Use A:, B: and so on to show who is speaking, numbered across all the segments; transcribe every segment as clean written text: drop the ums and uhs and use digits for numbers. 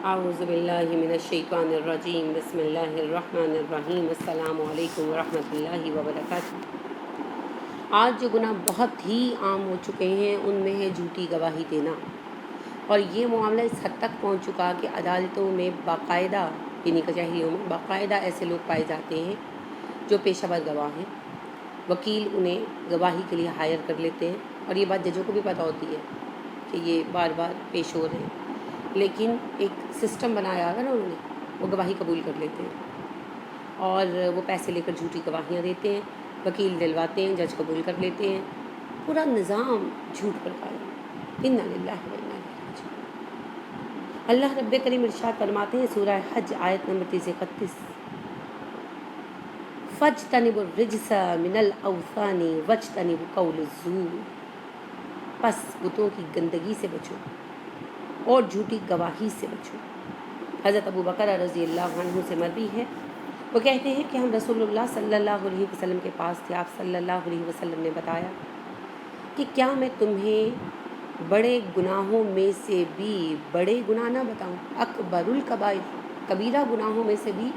A: اعوذ باللہ من الشیطان الرجیم بسم اللہ الرحمن الرحیم السلام علیکم ورحمۃ اللہ وبرکاتہ۔ آج جو گناہ بہت ہی عام ہو چکے ہیں ان میں ہے جھوٹی گواہی دینا، اور یہ معاملہ اس حد تک پہنچ چکا کہ عدالتوں میں باقاعدہ یعنی کچہریوں میں باقاعدہ ایسے لوگ پائے جاتے ہیں جو پیشہ ور گواہ ہیں۔ وکیل انہیں گواہی کے لیے ہائر کر لیتے ہیں، اور یہ بات ججوں کو بھی پتہ ہوتی ہے کہ یہ بار بار پیش ہو رہے ہیں، لیکن ایک سسٹم بنایا ہے نا انہوں نے، وہ گواہی قبول کر لیتے ہیں اور وہ پیسے لے کر جھوٹی گواہیاں دیتے ہیں، وکیل دلواتے ہیں، جج قبول کر لیتے ہیں، پورا نظام جھوٹ پر قائم۔ انا للہ و انا الیہ راجعون۔ اللہ رب کریم ارشاد فرماتے ہیں سورہ حج آیت نمبر 30-31، فاجتنبوا الرجس من الاوثان واجتنبوا قول الزور، پس بتوں کی گندگی سے بچو اور جھوٹی گواہی سے بچو۔ حضرت ابو بکر رضی اللہ عنہ سے مروی ہے، وہ کہتے ہیں کہ ہم رسول اللہ صلی اللہ علیہ وسلم کے پاس تھے، آپ صلی اللہ علیہ وسلم نے بتایا کہ کیا میں تمہیں بڑے گناہوں میں سے بھی بڑے گناہ نہ بتاؤں، اکبر الکبائر، کبیرہ گناہوں میں سے بھی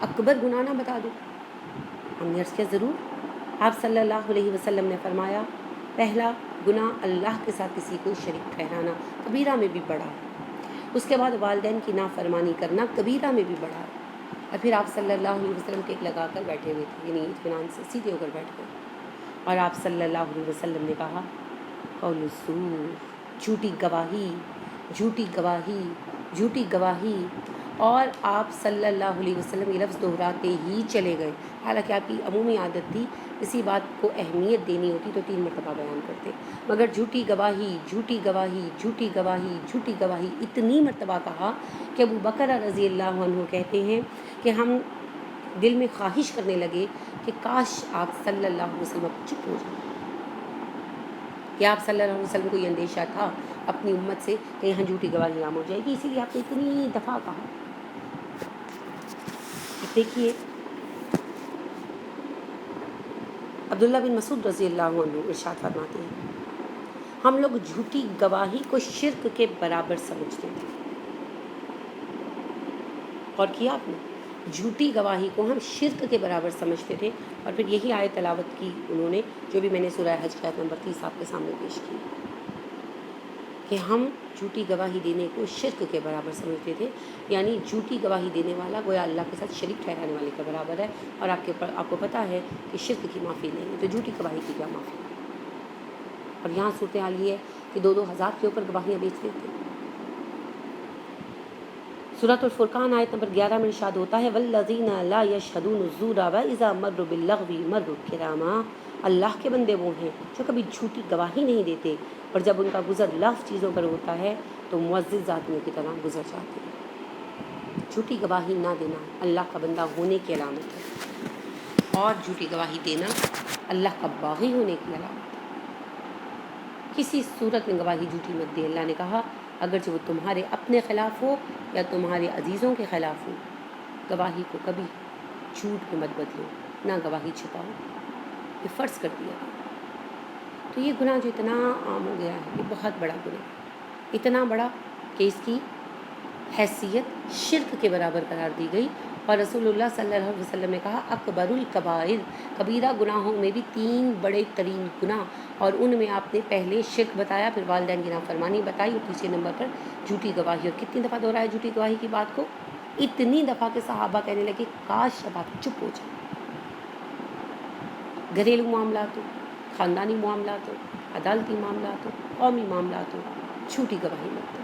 A: اکبر گناہ نہ بتا دوں؟ ہم نے عرض کیا ضرور۔ آپ صلی اللہ علیہ وسلم نے فرمایا، پہلا گناہ اللہ کے ساتھ کسی کو شریک ٹھہرانا، کبیرہ میں بھی بڑا ہے۔ اس کے بعد والدین کی نافرمانی کرنا، کبیرہ میں بھی بڑا ہے۔ اور پھر آپ صلی اللہ علیہ وسلم ٹیک لگا کر بیٹھے ہوئے تھے، یعنی اطمینان سے سیدھے ہو کر بیٹھ گئے، اور آپ صلی اللہ علیہ وسلم نے کہا، قول الزور، جھوٹی گواہی، جھوٹی گواہی، جھوٹی گواہی، اور آپ صلی اللہ علیہ وسلم یہ لفظ دہراتے ہی چلے گئے۔ حالانکہ آپ کی عمومی عادت تھی کسی بات کو اہمیت دینی ہوتی تو 3 مرتبہ بیان کرتے، مگر جھوٹی گواہی، جھوٹی گواہی، جھوٹی گواہی، جھوٹی گواہی اتنی مرتبہ کہا کہ ابو بکر رضی اللہ عنہ کہتے ہیں کہ ہم دل میں خواہش کرنے لگے کہ کاش آپ صلی اللہ علیہ وسلم اب چپ ہو جائیں، کہ آپ صلی اللہ علیہ وسلم کو یہ اندیشہ تھا اپنی امت سے کہ یہاں جھوٹی گواہی عام ہو جائے گی، اسی لیے آپ نے اتنی دفعہ کہا۔ دیکھیے عبداللہ بن مسعود رضی اللہ عنہ ارشاد فرماتے ہیں، ہم لوگ جھوٹی گواہی کو شرک کے برابر سمجھتے تھے، اور کیا آپ نے جھوٹی گواہی کو ہم شرک کے برابر سمجھتے تھے، اور پھر یہی آیت تلاوت کی انہوں نے جو بھی میں نے سورہ حج کی آیت نمبر 30 آپ کے سامنے پیش کی، کہ ہم جھوٹی گواہی دینے کو شرک کے برابر سمجھتے تھے، یعنی جھوٹی گواہی دینے والا گویا اللہ کے ساتھ شریک ٹھہرانے والے کے برابر ہے، اور آپ کو پتہ ہے کہ شرک کی معافی نہیں ہے، تو جھوٹی گواہی کی کیا معافی؟ اور یہاں صورتحال یہ ہے کہ 2-2 ہزار کے اوپر گواہیاں بیچ دیتے ہیں۔ سورۃ الفرقان آیت نمبر 11 میں ارشاد ہوتا ہے، والذین لا یشہدون الزور واذا مروا باللغو مروا کراما، اللہ کے بندے وہ ہیں جو کبھی جھوٹی گواہی نہیں دیتے، اور جب ان کا گزر لغو چیزوں پر ہوتا ہے تو معزز آدمیوں کی طرح گزر جاتے ہیں۔ جھوٹی گواہی نہ دینا اللہ کا بندہ ہونے کی علامت ہے، اور جھوٹی گواہی دینا اللہ کا باغی ہونے کی علامت ہے۔ کسی صورت میں گواہی جھوٹی مت دے، اللہ نے کہا اگرچہ وہ تمہارے اپنے خلاف ہو یا تمہارے عزیزوں کے خلاف ہو، گواہی کو کبھی جھوٹ میں مت بدلو، نہ گواہی چھپاؤ، یہ فرض کر دیا گیا۔ تو یہ گناہ جو اتنا عام ہو گیا ہے، یہ بہت بڑا گناہ ہے، اتنا بڑا کہ اس کی حیثیت شرک کے برابر قرار دی گئی، اور رسول اللہ صلی اللہ علیہ وسلم نے کہا اکبر الکبائر، کبیرہ گناہوں میں بھی 3 بڑے ترین گناہ، اور ان میں آپ نے پہلے شرک بتایا، پھر والدین کی نافرمانی بتائی، اور تیسرے نمبر پر جھوٹی گواہی۔ اور کتنی دفعہ دہرایا جھوٹی گواہی کی بات کو؟ اتنی دفعہ کہ صحابہ کہنے لگے کاش اب آپ چپ ہو جائیں۔ گھریلو معاملات ہو، خاندانی معاملات ہو، عدالتی معاملات ہو، قومی معاملات ہو، جھوٹی گواہی مت دو۔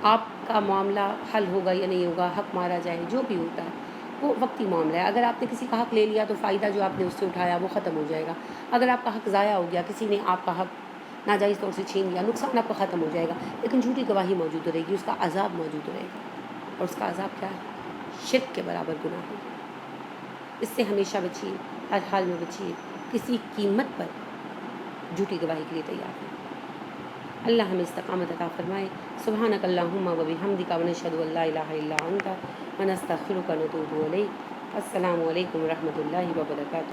A: آپ کا معاملہ حل ہوگا یا نہیں ہوگا، حق مارا جائے، جو بھی ہوتا ہے وہ وقتی معاملہ ہے۔ اگر آپ نے کسی کا حق لے لیا تو فائدہ جو آپ نے اس سے اٹھایا وہ ختم ہو جائے گا۔ اگر آپ کا حق ضائع ہو گیا، کسی نے آپ کا حق ناجائز طور سے چھین لیا، نقصان آپ کا ختم ہو جائے گا، لیکن جھوٹی گواہی موجود رہے گی، اس کا عذاب موجود رہے گا، اور اس کا عذاب کیا ہے؟ شرک کے برابر گناہ ہے۔ اس سے ہمیشہ بچیے، ہر حال میں بچیے، کسی قیمت پر جھوٹی گواہی کے لیے تیار ہے۔ اللہ ہمیں استقامت عطا فرمائے۔ سبحانک اللہم و بحمدک ونشہد ان لا الہ الا انت ونستغفرک ونتوب الیک۔ السلام علیکم ورحمۃ اللہ وبرکاتہ۔